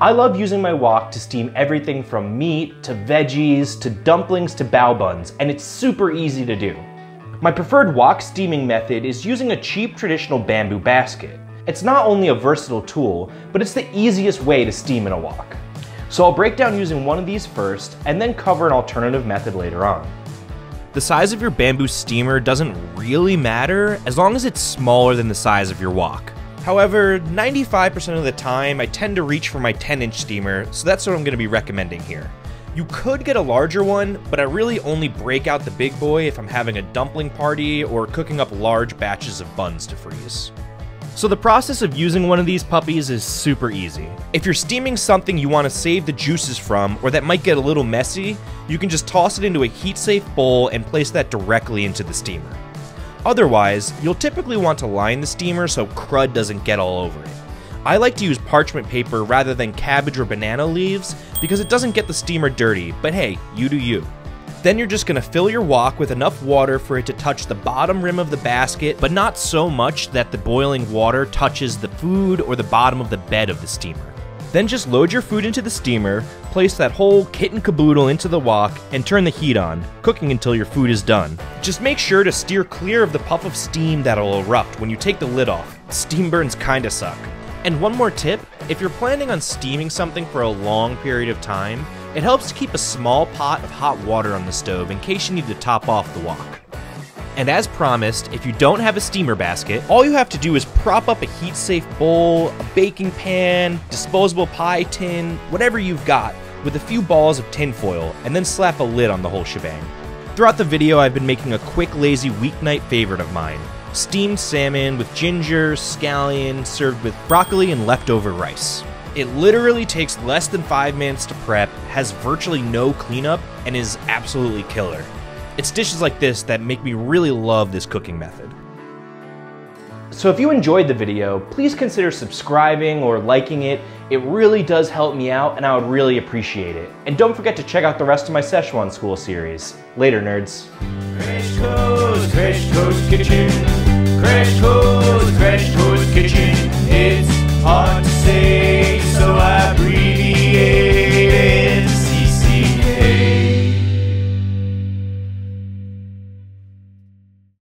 I love using my wok to steam everything from meat to veggies to dumplings to bao buns, and it's super easy to do. My preferred wok steaming method is using a cheap traditional bamboo basket. It's not only a versatile tool, but it's the easiest way to steam in a wok. So I'll break down using one of these first, and then cover an alternative method later on. The size of your bamboo steamer doesn't really matter as long as it's smaller than the size of your wok. However, 95% of the time I tend to reach for my 10-inch steamer, so that's what I'm going to be recommending here. You could get a larger one, but I really only break out the big boy if I'm having a dumpling party or cooking up large batches of buns to freeze. So the process of using one of these puppies is super easy. If you're steaming something you want to save the juices from or that might get a little messy, you can just toss it into a heat-safe bowl and place that directly into the steamer. Otherwise, you'll typically want to line the steamer so crud doesn't get all over it. I like to use parchment paper rather than cabbage or banana leaves because it doesn't get the steamer dirty, but hey, you do you. Then you're just gonna fill your wok with enough water for it to touch the bottom rim of the basket, but not so much that the boiling water touches the food or the bottom of the bed of the steamer. Then just load your food into the steamer, place that whole kit and caboodle into the wok, and turn the heat on, cooking until your food is done. Just make sure to steer clear of the puff of steam that'll erupt when you take the lid off. Steam burns kinda suck. And one more tip, if you're planning on steaming something for a long period of time, it helps to keep a small pot of hot water on the stove in case you need to top off the wok. And as promised, if you don't have a steamer basket, all you have to do is prop up a heat-safe bowl, a baking pan, disposable pie tin, whatever you've got, with a few balls of tin foil, and then slap a lid on the whole shebang. Throughout the video, I've been making a quick, lazy weeknight favorite of mine. Steamed salmon with ginger, scallion, served with broccoli and leftover rice. It literally takes less than 5 minutes to prep, has virtually no cleanup, and is absolutely killer. It's dishes like this that make me really love this cooking method. So if you enjoyed the video, please consider subscribing or liking it. It really does help me out and I would really appreciate it. And don't forget to check out the rest of my Sichuan School series. Later, nerds. Crash Course Kitchen. Crash Course Kitchen. It's hard to